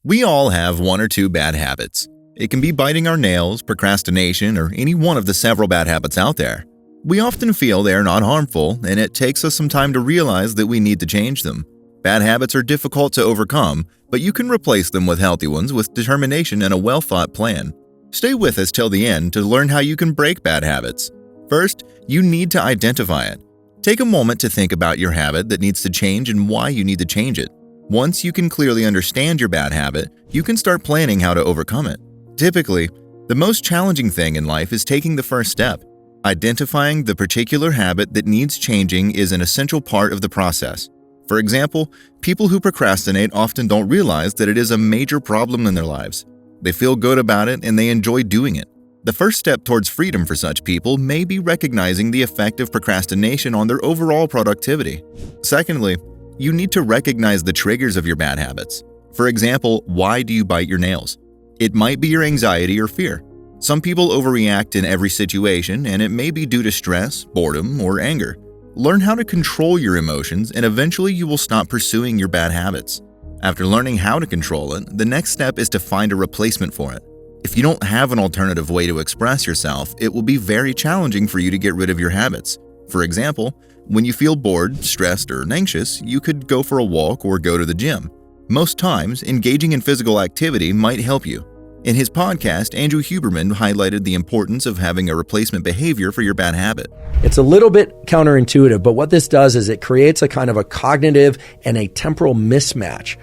We all have one or two bad habits. It can be biting our nails, procrastination, or any one of the several bad habits out there. We often feel they are not harmful, and it takes us some time to realize that we need to change them. Bad habits are difficult to overcome, but you can replace them with healthy ones with determination and a well-thought plan. Stay with us till the end to learn how you can break bad habits. First, you need to identify it. Take a moment to think about your habit that needs to change and why you need to change it. Once you can clearly understand your bad habit, you can start planning how to overcome it. Typically, the most challenging thing in life is taking the first step. Identifying the particular habit that needs changing is an essential part of the process. For example, people who procrastinate often don't realize that it is a major problem in their lives. They feel good about it and they enjoy doing it. The first step towards freedom for such people may be recognizing the effect of procrastination on their overall productivity. Secondly, you need to recognize the triggers of your bad habits. For example, why do you bite your nails? It might be your anxiety or fear. Some people overreact in every situation, and it may be due to stress, boredom, or anger. Learn how to control your emotions, and eventually you will stop pursuing your bad habits. After learning how to control it, the next step is to find a replacement for it. If you don't have an alternative way to express yourself, it will be very challenging for you to get rid of your habits. For example, when you feel bored, stressed, or anxious, you could go for a walk or go to the gym. Most times, engaging in physical activity might help you. In his podcast, Andrew Huberman highlighted the importance of having a replacement behavior for your bad habit. It's a little bit counterintuitive, but what this does is it creates a kind of a cognitive and a temporal mismatch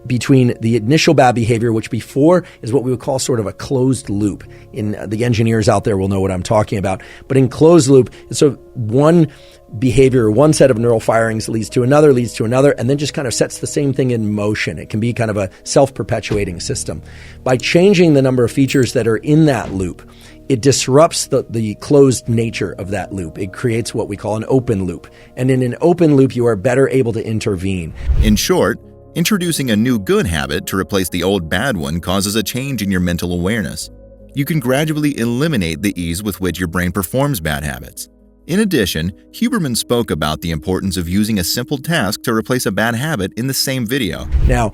between the initial bad behavior, which before is what we would call sort of a closed loop. In the engineers out there will know what I'm talking about. But in closed loop, so one behavior, one set of neural firings leads to another, and then just kind of sets the same thing in motion. It can be kind of a self-perpetuating system. By changing the number of features that are in that loop, it disrupts the closed nature of that loop. It creates what we call an open loop. And in an open loop, you are better able to intervene. In short, introducing a new good habit to replace the old bad one causes a change in your mental awareness. You can gradually eliminate the ease with which your brain performs bad habits. In addition, Huberman spoke about the importance of using a simple task to replace a bad habit in the same video. Now,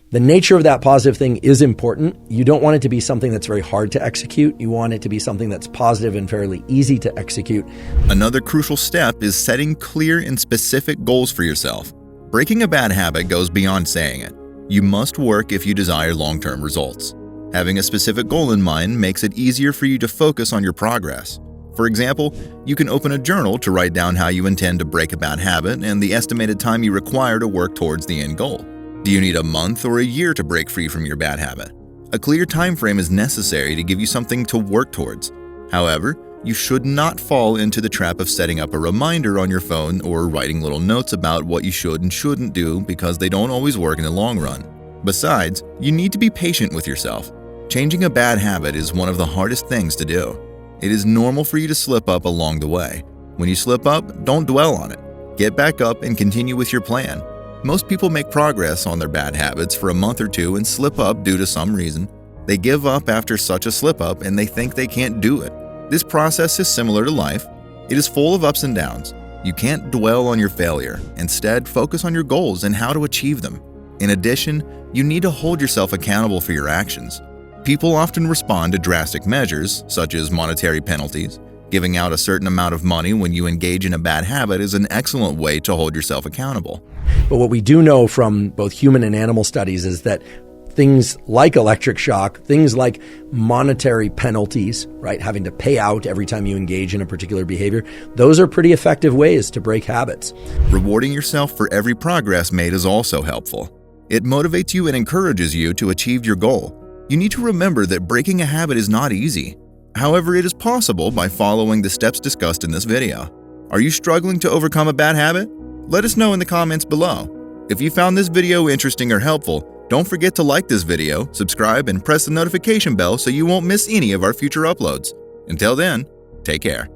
the nature of that positive thing is important. You don't want it to be something that's very hard to execute. You want it to be something that's positive and fairly easy to execute. Another crucial step is setting clear and specific goals for yourself. Breaking a bad habit goes beyond saying it. You must work if you desire long-term results. Having a specific goal in mind makes it easier for you to focus on your progress. For example, you can open a journal to write down how you intend to break a bad habit and the estimated time you require to work towards the end goal. Do you need a month or a year to break free from your bad habit? A clear time frame is necessary to give you something to work towards. However, you should not fall into the trap of setting up a reminder on your phone or writing little notes about what you should and shouldn't do because they don't always work in the long run. Besides, you need to be patient with yourself. Changing a bad habit is one of the hardest things to do. It is normal for you to slip up along the way. When you slip up, don't dwell on it. Get back up and continue with your plan. Most people make progress on their bad habits for a month or two and slip up due to some reason. They give up after such a slip up and they think they can't do it. This process is similar to life. It is full of ups and downs. You can't dwell on your failure. Instead, focus on your goals and how to achieve them. In addition, you need to hold yourself accountable for your actions. People often respond to drastic measures, such as monetary penalties. Giving out a certain amount of money when you engage in a bad habit is an excellent way to hold yourself accountable. But what we do know from both human and animal studies is that things like electric shock, things like monetary penalties, right, having to pay out every time you engage in a particular behavior, those are pretty effective ways to break habits. Rewarding yourself for every progress made is also helpful. It motivates you and encourages you to achieve your goal. You need to remember that breaking a habit is not easy. However, it is possible by following the steps discussed in this video. Are you struggling to overcome a bad habit? Let us know in the comments below. If you found this video interesting or helpful, don't forget to like this video, subscribe, and press the notification bell so you won't miss any of our future uploads. Until then, take care.